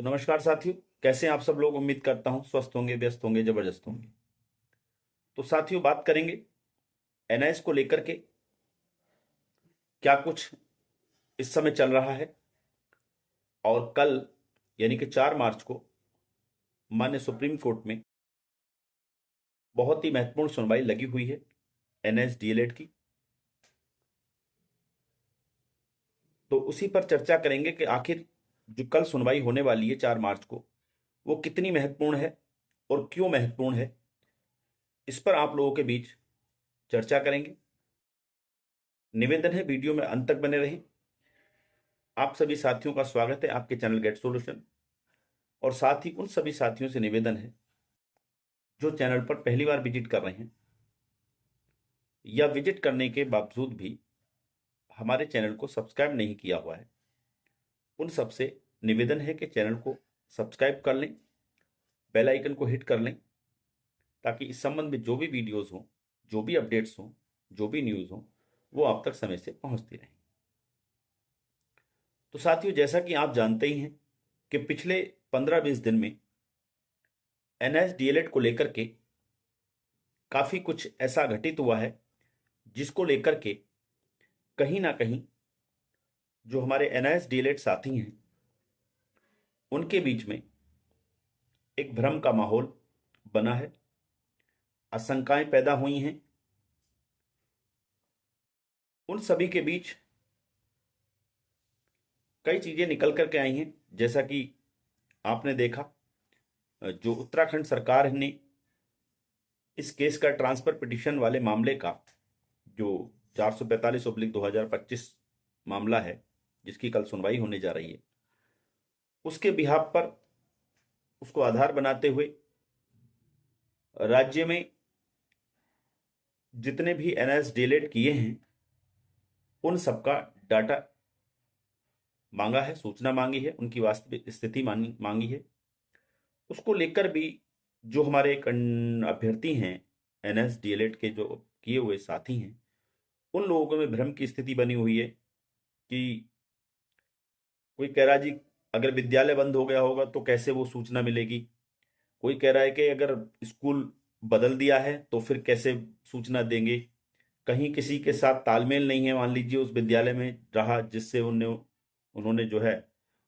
तो नमस्कार साथियों, कैसे हैं आप सब लोग। उम्मीद करता हूं स्वस्थ होंगे, व्यस्त होंगे, जबरदस्त होंगे। तो साथियों, बात करेंगे एनआईएस को लेकर के क्या कुछ इस समय चल रहा है। और कल यानी कि 4 मार्च को माननीय सुप्रीम कोर्ट में बहुत ही महत्वपूर्ण सुनवाई लगी हुई है एनआईएस डीएलएड की। तो उसी पर चर्चा करेंगे कि आखिर जो कल सुनवाई होने वाली है 4 मार्च को, वो कितनी महत्वपूर्ण है और क्यों महत्वपूर्ण है। इस पर आप लोगों के बीच चर्चा करेंगे। निवेदन है वीडियो में अंत तक बने रहें। आप सभी साथियों का स्वागत है आपके चैनल गेट सॉल्यूशन। और साथ ही उन सभी साथियों से निवेदन है जो चैनल पर पहली बार विजिट कर रहे हैं या विजिट करने के बावजूद भी हमारे चैनल को सब्सक्राइब नहीं किया हुआ है, उन सबसे निवेदन है कि चैनल को सब्सक्राइब कर लें, बेल आइकन को हिट कर लें, ताकि इस संबंध में जो भी वीडियोस हों, जो भी अपडेट्स हों, जो भी न्यूज़ हों, वो आप तक समय से पहुंचती रहें। तो साथियों, जैसा कि आप जानते ही हैं कि पिछले 15-20 दिन में एनआईएस डीएलएड को लेकर के काफ़ी कुछ ऐसा घटित हुआ है जिसको लेकर के कहीं ना कहीं जो हमारे एनआईएस डीएलएड साथी हैं उनके बीच में एक भ्रम का माहौल बना है, आशंकाएं पैदा हुई हैं। उन सभी के बीच कई चीज़ें निकल कर के आई हैं, जैसा कि आपने देखा जो उत्तराखंड सरकार ने इस केस का ट्रांसफर पिटिशन वाले मामले का जो 445/2025 मामला है जिसकी कल सुनवाई होने जा रही है, उसके बिहाफ पर उसको आधार बनाते हुए राज्य में जितने भी एनआईएस डीएलएड किए हैं उन सबका डाटा मांगा है, सूचना मांगी है, उनकी वास्तविक स्थिति मांगी है। उसको लेकर भी जो हमारे अभ्यर्थी हैं एनआईएस डीएलएड के जो किए हुए साथी हैं, उन लोगों में भ्रम की स्थिति बनी हुई है कि कोई कह रहा है जी अगर विद्यालय बंद हो गया होगा तो कैसे वो सूचना मिलेगी, कोई कह रहा है कि अगर स्कूल बदल दिया है तो फिर कैसे सूचना देंगे, कहीं किसी के साथ तालमेल नहीं है, मान लीजिए उस विद्यालय में रहा जिससे उन्होंने जो है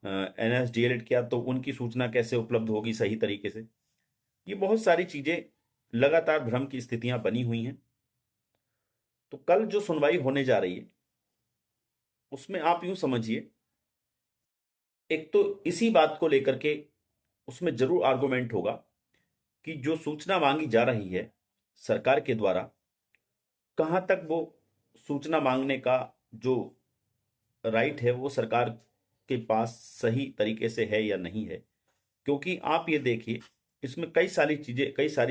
एनआईएस डीएलएड किया, तो उनकी सूचना कैसे उपलब्ध होगी सही तरीके से। ये बहुत सारी चीजें लगातार भ्रम की स्थितियां बनी हुई हैं। तो कल जो सुनवाई होने जा रही है उसमें आप यूं समझिए, एक तो इसी बात को लेकर के उसमें जरूर आर्गुमेंट होगा कि जो सूचना मांगी जा रही है सरकार के द्वारा, कहां तक वो सूचना मांगने का जो राइट है वो सरकार के पास सही तरीके से है या नहीं है। क्योंकि आप ये देखिए, इसमें कई सारी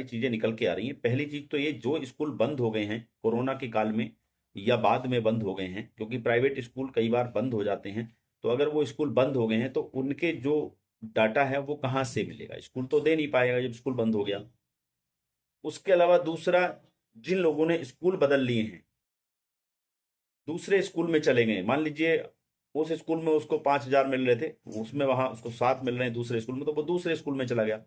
चीजें निकल के आ रही हैं। पहली चीज तो ये, जो स्कूल बंद हो गए हैं कोरोना के काल में या बाद में बंद हो गए हैं, क्योंकि प्राइवेट स्कूल कई बार बंद हो जाते हैं, तो अगर वो स्कूल बंद हो गए हैं तो उनके जो डाटा है वो कहाँ से मिलेगा, स्कूल तो दे नहीं पाएगा जब स्कूल बंद हो गया। उसके अलावा दूसरा, जिन लोगों ने स्कूल बदल लिए हैं, दूसरे स्कूल में चले गए, मान लीजिए उस स्कूल में उसको 5,000 मिल रहे थे, उसमें वहां उसको 7 मिल रहे हैं दूसरे स्कूल में, तो वो दूसरे स्कूल में चला गया।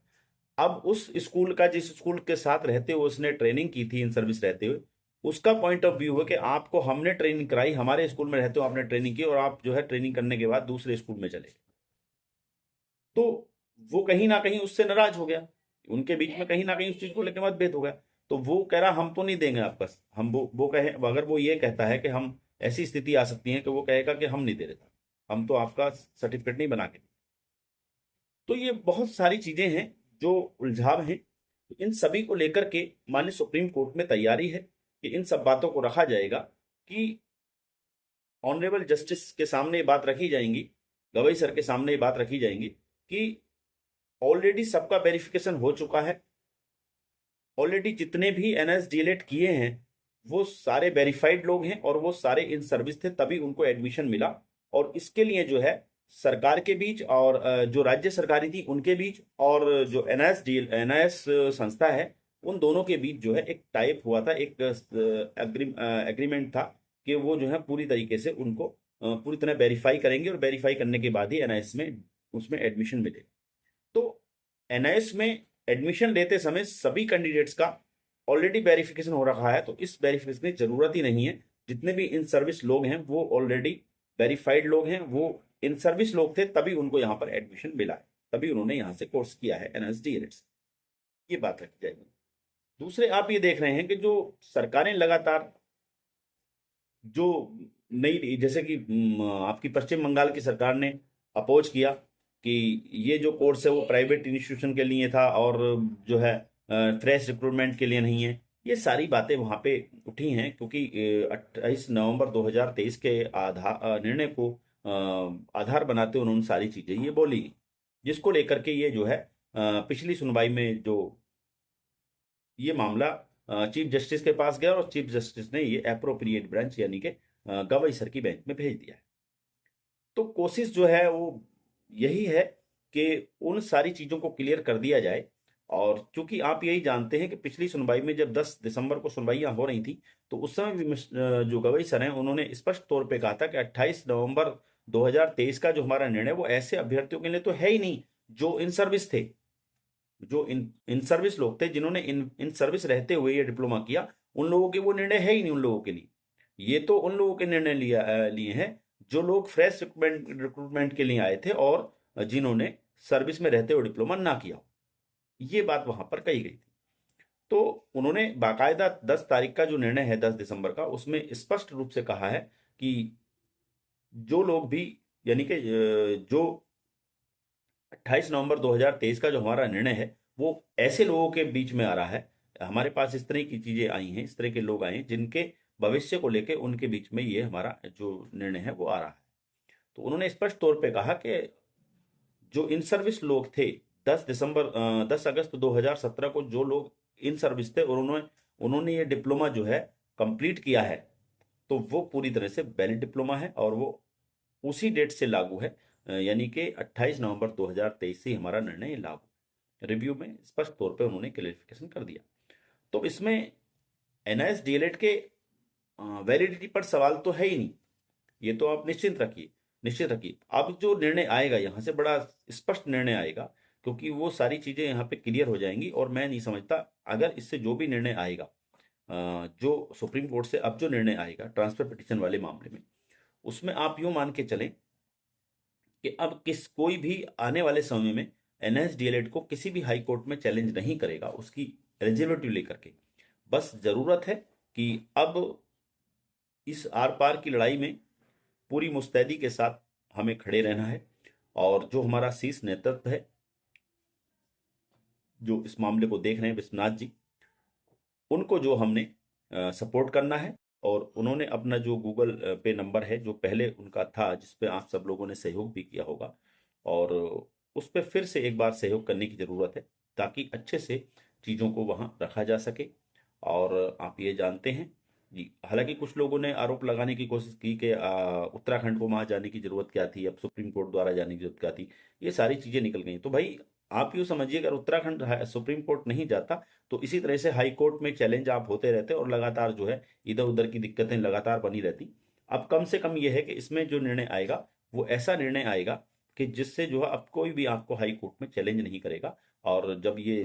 अब उस स्कूल का, जिस स्कूल के साथ रहते हुए उसने ट्रेनिंग की थी इन सर्विस रहते हुए, उसका पॉइंट ऑफ व्यू है कि आपको हमने ट्रेनिंग कराई, हमारे स्कूल में रहते हो आपने ट्रेनिंग की, और आप जो है ट्रेनिंग करने के बाद दूसरे स्कूल में चले गए। तो वो कहीं ना कहीं उससे नाराज हो गया, उनके बीच में कहीं ना कहीं उस चीज को लेकर मतभेद हो गया। तो वो कह रहा हम तो नहीं देंगे आपका, हम वो कहे, अगर वो ये कहता है कि हम, ऐसी स्थिति आ सकती है कि वो कहेगा कि हम नहीं दे रहे, हम तो आपका सर्टिफिकेट नहीं बना के। तो ये बहुत सारी चीजें हैं जो उलझाव हैं। तो इन सभी को लेकर के माननीय सुप्रीम कोर्ट में तैयारी है कि इन सब बातों को रखा जाएगा, कि ऑनरेबल जस्टिस के सामने ये बात रखी जाएंगी, गवई सर के सामने ये बात रखी जाएंगी कि ऑलरेडी सबका वेरिफिकेशन हो चुका है, ऑलरेडी जितने भी एनआईएस डीएलएड किए हैं वो सारे वेरीफाइड लोग हैं और वो सारे इन सर्विस थे, तभी उनको एडमिशन मिला। और इसके लिए जो है सरकार के बीच और जो राज्य सरकारी थी उनके बीच और जो एनआईएस संस्था है उन दोनों के बीच जो है एक टाइप हुआ था, एक एग्रीमेंट था कि वो जो है पूरी तरीके से उनको पूरी तरह वेरीफाई करेंगे और वेरीफाई करने के बाद ही एनआईएस में उसमें एडमिशन मिलेगा। एनआईएस में एडमिशन लेते समय सभी कैंडिडेट्स का ऑलरेडी वेरिफिकेशन हो रखा है, तो इस वेरिफिकेशन की जरूरत ही नहीं है। जितने भी इन सर्विस लोग हैं वो ऑलरेडी वेरीफाइड लोग हैं, वो इन सर्विस लोग थे, तभी उनको यहाँ पर एडमिशन मिला है, तभी उन्होंने यहाँ से कोर्स किया है एनआईएस डीएलएड से। ये बात रखी जाएगी। दूसरे आप ये देख रहे हैं कि जो सरकारें लगातार जो नई, जैसे कि आपकी पश्चिम बंगाल की सरकार ने अपोज किया कि ये जो कोर्स है वो प्राइवेट इंस्टीट्यूशन के लिए था और जो है फ्रेश रिक्रूटमेंट के लिए नहीं है। ये सारी बातें वहाँ पे उठी हैं क्योंकि 28 नवंबर 2023 के निर्णय को आधार बनाते हुए उन्होंने सारी चीजें ये बोली, जिसको लेकर के ये जो है पिछली सुनवाई में जो ये मामला चीफ जस्टिस के पास गया और चीफ जस्टिस ने ये अप्रोप्रिएट ब्रांच यानी कि गवाई सर की बेंच में भेज दिया है। तो कोशिश जो है वो यही है कि उन सारी चीजों को क्लियर कर दिया जाए। और चूंकि आप यही जानते हैं कि पिछली सुनवाई में जब 10 दिसंबर को सुनवाइयां हो रही थी, तो उस समय भी जो गवाई सर हैं उन्होंने स्पष्ट तौर पे कहा था कि 28 नवंबर 2023 का जो हमारा निर्णय वो ऐसे अभ्यर्थियों के लिए तो है ही नहीं जो इन सर्विस थे, जो इन सर्विस लोग थे जिन्होंने इन सर्विस रहते हुए ये डिप्लोमा किया, उन लोगों के वो निर्णय है ही नहीं उन लोगों के लिए। ये तो उन लोगों के निर्णय लिए हैं जो लोग फ्रेश रिक्रूटमेंट के लिए आए थे और जिन्होंने सर्विस में रहते हुए डिप्लोमा ना किया। ये बात वहां पर कही गई थी। तो उन्होंने बाकायदा 10 तारीख का जो निर्णय है 10 दिसंबर का, उसमें स्पष्ट रूप से कहा है कि जो लोग भी, यानी कि जो 28 नवंबर 2023 का जो हमारा निर्णय है वो ऐसे लोगों के बीच में आ रहा है, हमारे पास इस तरह की चीजें आई हैं, इस तरह के लोग आए हैं जिनके भविष्य को लेकर उनके बीच में ये हमारा जो निर्णय है वो आ रहा है। तो उन्होंने स्पष्ट तौर पे कहा कि जो इन सर्विस लोग थे 10 अगस्त 2017 को जो लोग इन सर्विस थे और उन्होंने ये डिप्लोमा जो है कंप्लीट किया है, तो वो पूरी तरह से वैलिड डिप्लोमा है और वो उसी डेट से लागू है, यानी कि 28 नवंबर 2023 से हमारा निर्णय लागू। रिव्यू में स्पष्ट तौर पे उन्होंने क्लेरिफिकेशन कर दिया। तो इसमें एनआईएस डीएलएड के वैलिडिटी पर सवाल तो है ही नहीं, ये तो आप निश्चित रखिए। अब जो निर्णय आएगा यहाँ से बड़ा स्पष्ट निर्णय आएगा, क्योंकि वो सारी चीजें यहाँ पे क्लियर हो जाएंगी। और मैं नहीं समझता अगर इससे जो भी निर्णय आएगा, जो सुप्रीम कोर्ट से अब जो निर्णय आएगा ट्रांसफर पिटिशन वाले मामले में, उसमें आप यूं मान के चलें कि अब कोई भी आने वाले समय में एनएस डीएलएड को किसी भी हाई कोर्ट में चैलेंज नहीं करेगा उसकी एलिजिबिलिटी लेकर के। बस जरूरत है कि अब इस आर पार की लड़ाई में पूरी मुस्तैदी के साथ हमें खड़े रहना है और जो हमारा शीर्ष नेतृत्व है, जो इस मामले को देख रहे हैं विश्वनाथ जी, उनको जो हमने सपोर्ट करना है। और उन्होंने अपना जो गूगल पे नंबर है जो पहले उनका था, जिसपे आप सब लोगों ने सहयोग भी किया होगा, और उस पर फिर से एक बार सहयोग करने की ज़रूरत है ताकि अच्छे से चीज़ों को वहाँ रखा जा सके। और आप ये जानते हैं जी, हालांकि कुछ लोगों ने आरोप लगाने की कोशिश की कि उत्तराखंड को वहाँ जाने की ज़रूरत क्या थी, अब सुप्रीम कोर्ट द्वारा जाने की जरूरत क्या थी। ये सारी चीज़ें निकल गई। तो भाई आप यूँ समझिए, अगर उत्तराखंड सुप्रीम कोर्ट नहीं जाता तो इसी तरह से हाई कोर्ट में चैलेंज आप होते रहते और लगातार जो है इधर उधर की दिक्कतें लगातार बनी रहती। अब कम से कम यह है कि इसमें जो निर्णय आएगा वो ऐसा निर्णय आएगा कि जिससे जो है अब कोई भी आपको हाई कोर्ट में चैलेंज नहीं करेगा। और जब ये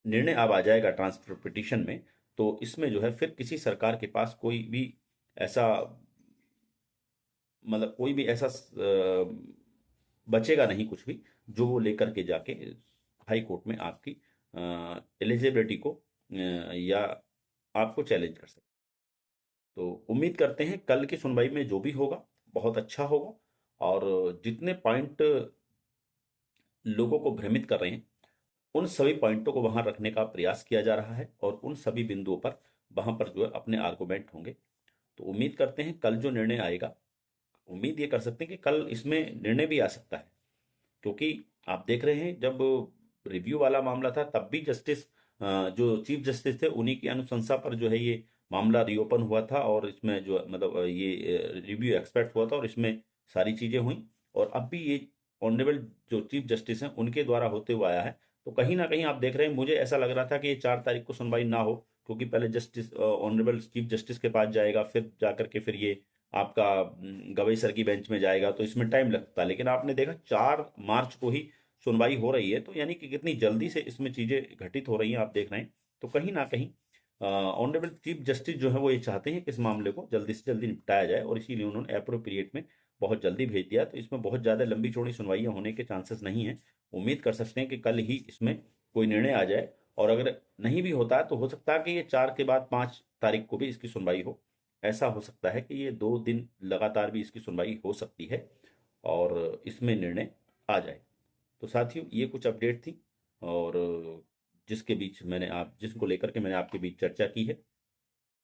निर्णय अब आ जाएगा ट्रांसफर पिटीशन में, तो इसमें जो है फिर किसी सरकार के पास कोई भी ऐसा, मतलब कोई भी ऐसा बचेगा नहीं कुछ भी जो वो लेकर के जाके हाई कोर्ट में आपकी एलिजिबिलिटी को या आपको चैलेंज कर सके। तो उम्मीद करते हैं कल की सुनवाई में जो भी होगा बहुत अच्छा होगा और जितने पॉइंट लोगों को भ्रमित कर रहे हैं उन सभी पॉइंटों को वहां रखने का प्रयास किया जा रहा है और उन सभी बिंदुओं पर वहां पर जो है अपने आर्गूमेंट होंगे। तो उम्मीद करते हैं कल जो निर्णय आएगा, उम्मीद ये कर सकते हैं कि कल इसमें निर्णय भी आ सकता है, क्योंकि आप देख रहे हैं जब रिव्यू वाला मामला था तब भी जस्टिस जो चीफ जस्टिस थे उन्हीं की अनुशंसा पर जो है ये मामला रीओपन हुआ था और इसमें जो मतलब ये रिव्यू एक्सपर्ट हुआ था और इसमें सारी चीजें हुई। और अब भी ये ऑनरेबल जो चीफ जस्टिस हैं उनके द्वारा होते हुए आया है। तो कहीं ना कहीं आप देख रहे हैं, मुझे ऐसा लग रहा था कि ये 4 तारीख को सुनवाई ना हो, क्योंकि पहले जस्टिस ऑनरेबल चीफ जस्टिस के पास जाएगा, फिर जाकर के फिर ये आपका गवई सर की बेंच में जाएगा, तो इसमें टाइम लगता है। लेकिन आपने देखा 4 मार्च को ही सुनवाई हो रही है, तो यानी कि कितनी जल्दी से इसमें चीज़ें घटित हो रही हैं आप देख रहे हैं। तो कहीं ना कहीं ऑनरेबल चीफ जस्टिस जो है वो ये चाहते हैं कि इस मामले को जल्दी से जल्दी निपटाया जाए, और इसीलिए उन्होंने अप्रोप्रिएट में बहुत जल्दी भेज दिया। तो इसमें बहुत ज़्यादा लंबी चौड़ी सुनवाइयाँ होने के चांसेस नहीं हैं। उम्मीद कर सकते हैं कि कल ही इसमें कोई निर्णय आ जाए, और अगर नहीं भी होता है तो हो सकता है कि ये 4 के बाद 5 तारीख को भी इसकी सुनवाई हो। ऐसा हो सकता है कि ये 2 दिन लगातार भी इसकी सुनवाई हो सकती है और इसमें निर्णय आ जाए। तो साथियों, ये कुछ अपडेट थी, और जिसके बीच मैंने आप जिसको लेकर के मैंने आपके बीच चर्चा की है।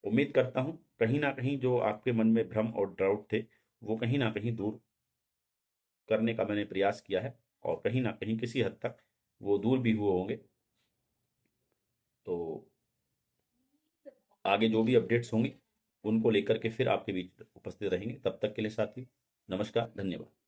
उम्मीद करता हूँ कहीं ना कहीं जो आपके मन में भ्रम और डाउट थे, वो कहीं ना कहीं दूर करने का मैंने प्रयास किया है, और कहीं ना कहीं किसी हद तक वो दूर भी हुए होंगे। तो आगे जो भी अपडेट्स होंगे उनको लेकर के फिर आपके बीच उपस्थित रहेंगे। तब तक के लिए साथी, नमस्कार, धन्यवाद।